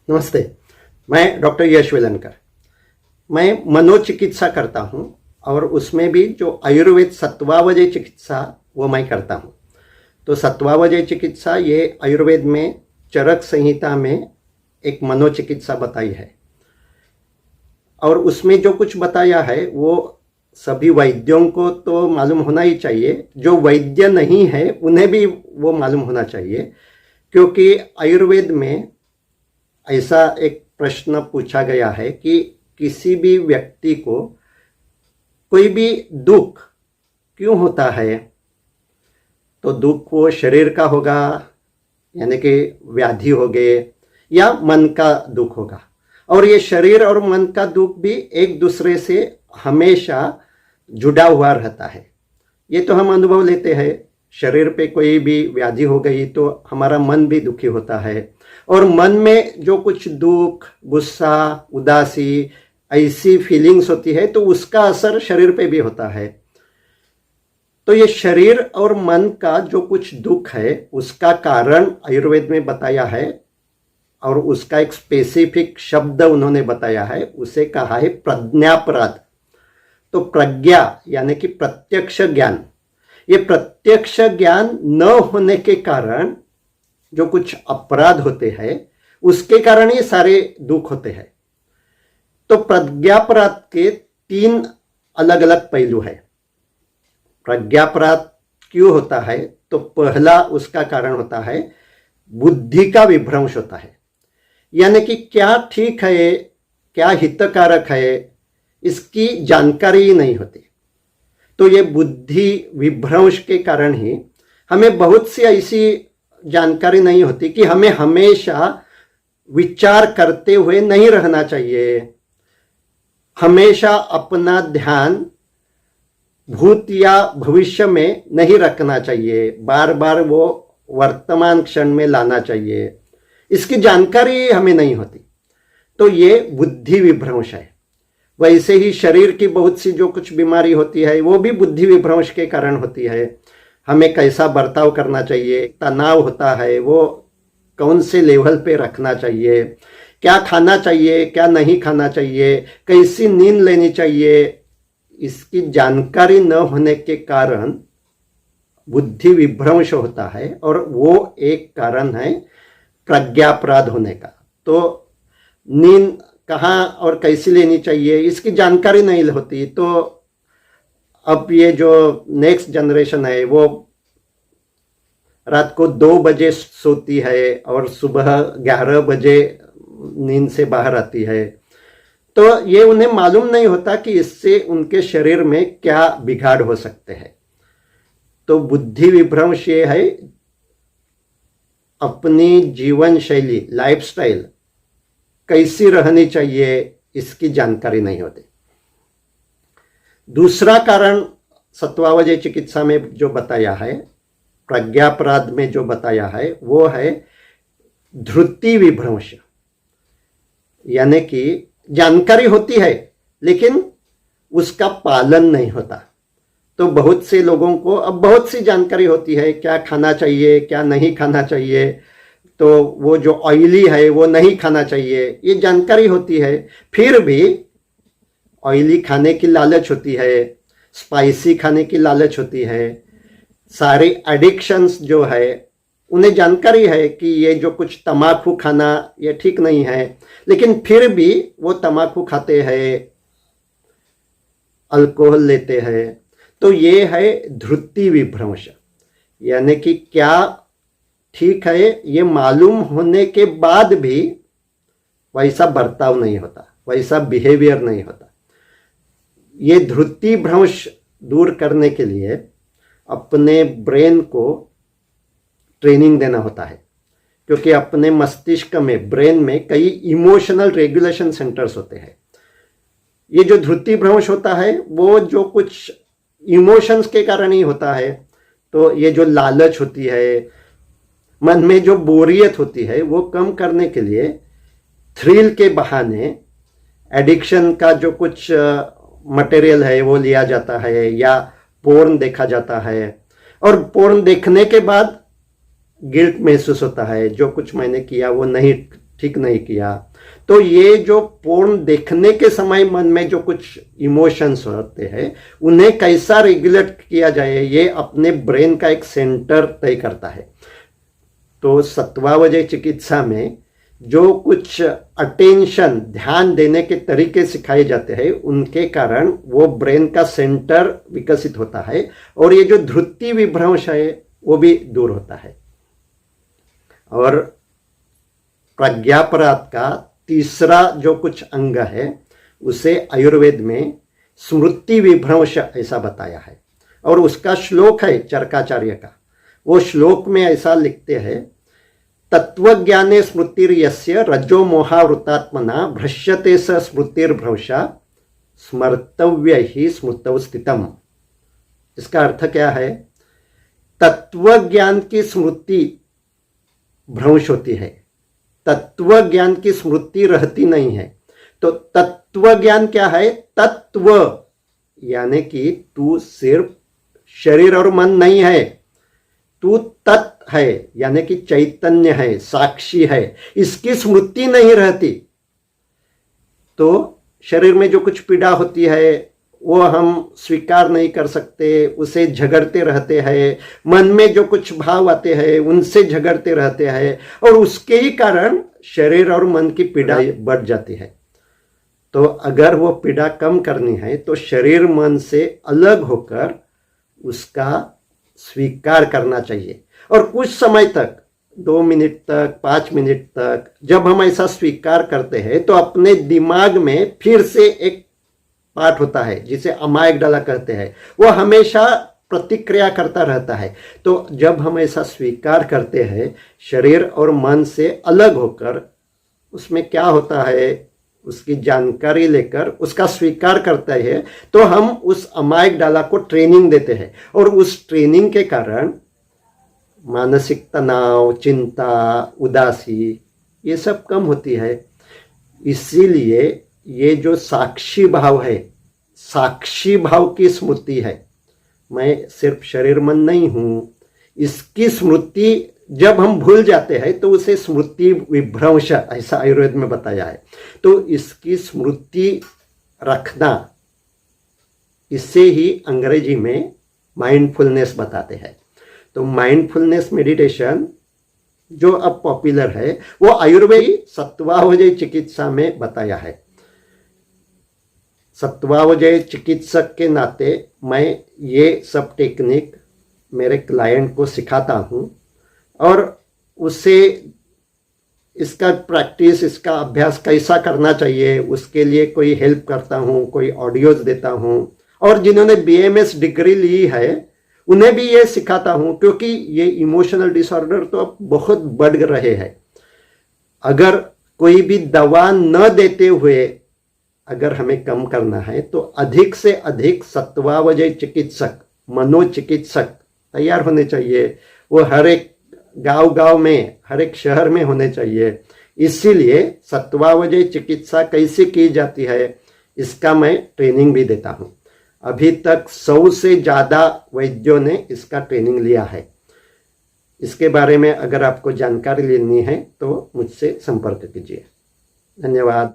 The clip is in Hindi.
नमस्ते। मैं डॉक्टर यश वेलनकर। मैं मनोचिकित्सा करता हूँ और उसमें भी जो आयुर्वेद सत्वावजय चिकित्सा वो मैं करता हूँ। तो सत्वावजय चिकित्सा ये आयुर्वेद में चरक संहिता में एक मनोचिकित्सा बताई है और उसमें जो कुछ बताया है वो सभी वैद्यों को तो मालूम होना ही चाहिए, जो वैद्य नहीं है उन्हें भी वो मालूम होना चाहिए, क्योंकि आयुर्वेद में ऐसा एक प्रश्न पूछा गया है कि किसी भी व्यक्ति को कोई भी दुख क्यों होता है। तो दुख वो शरीर का होगा, यानी कि व्याधि हो गए, या मन का दुख होगा। और ये शरीर और मन का दुख भी एक दूसरे से हमेशा जुड़ा हुआ रहता है। ये तो हम अनुभव लेते हैं। शरीर पे कोई भी व्याधि हो गई तो हमारा मन भी दुखी होता है, और मन में जो कुछ दुख, गुस्सा, उदासी ऐसी फीलिंग्स होती है तो उसका असर शरीर पे भी होता है। तो ये शरीर और मन का जो कुछ दुख है उसका कारण आयुर्वेद में बताया है और उसका एक स्पेसिफिक शब्द उन्होंने बताया है, उसे कहा है प्रज्ञापराध। तो प्रज्ञा यानी कि प्रत्यक्ष ज्ञान, ये प्रत्यक्ष ज्ञान न होने के कारण जो कुछ अपराध होते हैं उसके कारण ये सारे दुख होते हैं। तो प्रज्ञापराध के 3 अलग अलग पहलू है। प्रज्ञापराध क्यों होता है? तो पहला उसका कारण होता है बुद्धि का विभ्रंश होता है, यानी कि क्या ठीक है, क्या हितकारक है, इसकी जानकारी नहीं होती। तो ये बुद्धि विभ्रंश के कारण ही हमें बहुत सी ऐसी जानकारी नहीं होती कि हमें हमेशा विचार करते हुए नहीं रहना चाहिए, हमेशा अपना ध्यान भूत या भविष्य में नहीं रखना चाहिए, बार बार वो वर्तमान क्षण में लाना चाहिए, इसकी जानकारी हमें नहीं होती। तो ये बुद्धि विभ्रंश है। वैसे ही शरीर की बहुत सी जो कुछ बीमारी होती है वो भी बुद्धि विभ्रंश के कारण होती है। हमें कैसा बर्ताव करना चाहिए, तनाव होता है वो कौन से लेवल पे रखना चाहिए, क्या खाना चाहिए, क्या नहीं खाना चाहिए, कैसी नींद लेनी चाहिए, इसकी जानकारी न होने के कारण बुद्धि विभ्रंश होता है और वो एक कारण है प्रज्ञापराध होने का। तो नींद कहाँ और कैसी लेनी चाहिए इसकी जानकारी नहीं होती। तो अब ये जो नेक्स्ट जनरेशन है वो रात को 2 बजे सोती है और सुबह 11 बजे नींद से बाहर आती है। तो ये उन्हें मालूम नहीं होता कि इससे उनके शरीर में क्या बिगाड़ हो सकते हैं। तो बुद्धि विभ्रंश ये है, अपनी जीवन शैली, लाइफस्टाइल कैसी रहनी चाहिए इसकी जानकारी नहीं होती। दूसरा कारण सत्वावजय चिकित्सा में जो बताया है, प्रज्ञापराध में जो बताया है, वो है धृति विभ्रंश, यानी कि जानकारी होती है लेकिन उसका पालन नहीं होता। तो बहुत से लोगों को अब बहुत सी जानकारी होती है, क्या खाना चाहिए, क्या नहीं खाना चाहिए, तो वो जो ऑयली है वो नहीं खाना चाहिए, ये जानकारी होती है, फिर भी ऑयली खाने की लालच होती है, स्पाइसी खाने की लालच होती है, सारे एडिक्शंस जो है उन्हें जानकारी है कि ये जो कुछ तम्बाकू खाना ये ठीक नहीं है, लेकिन फिर भी वो तम्बाकू खाते हैं, अल्कोहल लेते हैं। तो ये है धृति विभ्रंश, यानी कि क्या ठीक है ये मालूम होने के बाद भी वैसा बर्ताव नहीं होता, वैसा बिहेवियर नहीं होता। ये धृति भ्रंश दूर करने के लिए अपने ब्रेन को ट्रेनिंग देना होता है, क्योंकि अपने मस्तिष्क में, ब्रेन में कई इमोशनल रेगुलेशन सेंटर्स होते हैं। ये जो धृति भ्रंश होता है वो जो कुछ इमोशंस के कारण ही होता है। तो ये जो लालच होती है, मन में जो बोरियत होती है वो कम करने के लिए थ्रिल के बहाने एडिक्शन का जो कुछ मटेरियल है वो लिया जाता है या पोर्न देखा जाता है, और पोर्न देखने के बाद गिल्ट महसूस होता है, जो कुछ मैंने किया वो नहीं ठीक नहीं किया। तो ये जो पोर्न देखने के समय मन में जो कुछ इमोशंस होते हैं उन्हें कैसा रेगुलेट किया जाए, ये अपने ब्रेन का एक सेंटर तय करता है। तो सत्वावजय चिकित्सा में जो कुछ अटेंशन, ध्यान देने के तरीके सिखाए जाते हैं उनके कारण वो ब्रेन का सेंटर विकसित होता है और ये जो ध्रुति विभ्रंश है वो भी दूर होता है। और प्रज्ञापराध का तीसरा जो कुछ अंग है उसे आयुर्वेद में स्मृति विभ्रंश ऐसा बताया है। और उसका श्लोक है चरकाचार्य का। वो श्लोक में ऐसा लिखते हैं, तत्वज्ञाने स्मृतिर्यस्य रज्जो मोहावृतात्मना भ्रश्यते स स्मृतिर्भ्रंशा स्मर्तव्य ही स्मृतौ स्थितम। इसका अर्थ क्या है? तत्वज्ञान की स्मृति भ्रंश होती है, तत्वज्ञान की स्मृति रहती नहीं है। तो तत्वज्ञान क्या है? तत्व यानी कि तू सिर्फ शरीर और मन नहीं है, तू तत् है यानी कि चैतन्य है, साक्षी है। इसकी स्मृति नहीं रहती तो शरीर में जो कुछ पीड़ा होती है वो हम स्वीकार नहीं कर सकते, उसे झगड़ते रहते हैं। मन में जो कुछ भाव आते हैं उनसे झगड़ते रहते हैं और उसके ही कारण शरीर और मन की पीड़ा बढ़ जाती है। तो अगर वो पीड़ा कम करनी है तो शरीर मन से अलग होकर उसका स्वीकार करना चाहिए। और कुछ समय तक, 2 मिनट तक, 5 मिनट तक जब हम ऐसा स्वीकार करते हैं तो अपने दिमाग में फिर से एक पार्ट होता है जिसे अमायगडाला कहते हैं, वो हमेशा प्रतिक्रिया करता रहता है। तो जब हम ऐसा स्वीकार करते हैं शरीर और मन से अलग होकर, उसमें क्या होता है उसकी जानकारी लेकर उसका स्वीकार करता है, तो हम उस अमायगडाला को ट्रेनिंग देते हैं और उस ट्रेनिंग के कारण मानसिक तनाव, चिंता, उदासी ये सब कम होती है। इसीलिए ये जो साक्षी भाव है, साक्षी भाव की स्मृति है, मैं सिर्फ शरीर मन नहीं हूँ, इसकी स्मृति जब हम भूल जाते हैं तो उसे स्मृति विभ्रंश ऐसा आयुर्वेद में बताया है। तो इसकी स्मृति रखना, इसे ही अंग्रेजी में माइंडफुलनेस बताते हैं। तो माइंडफुलनेस मेडिटेशन जो अब पॉपुलर है वो आयुर्वेद सत्वावजय चिकित्सा में बताया है। सत्वावजय चिकित्सक के नाते मैं ये सब टेक्निक मेरे क्लाइंट को सिखाता हूँ और उसे इसका प्रैक्टिस, इसका अभ्यास कैसा करना चाहिए उसके लिए कोई हेल्प करता हूँ, कोई ऑडियोज देता हूँ। और जिन्होंने BMS डिग्री ली है उन्हें भी ये सिखाता हूँ, क्योंकि ये इमोशनल डिसऑर्डर तो अब बहुत बढ़ रहे हैं। अगर कोई भी दवा न देते हुए अगर हमें कम करना है तो अधिक से अधिक सत्वावजय चिकित्सक, मनोचिकित्सक तैयार होने चाहिए। वो हर एक गांव में, हर एक शहर में होने चाहिए। इसीलिए सत्वावजय चिकित्सा कैसे की जाती है इसका मैं ट्रेनिंग भी देता हूँ। अभी तक 100 से ज़्यादा वैद्यों ने इसका ट्रेनिंग लिया है। इसके बारे में अगर आपको जानकारी लेनी है तो मुझसे संपर्क कीजिए। धन्यवाद।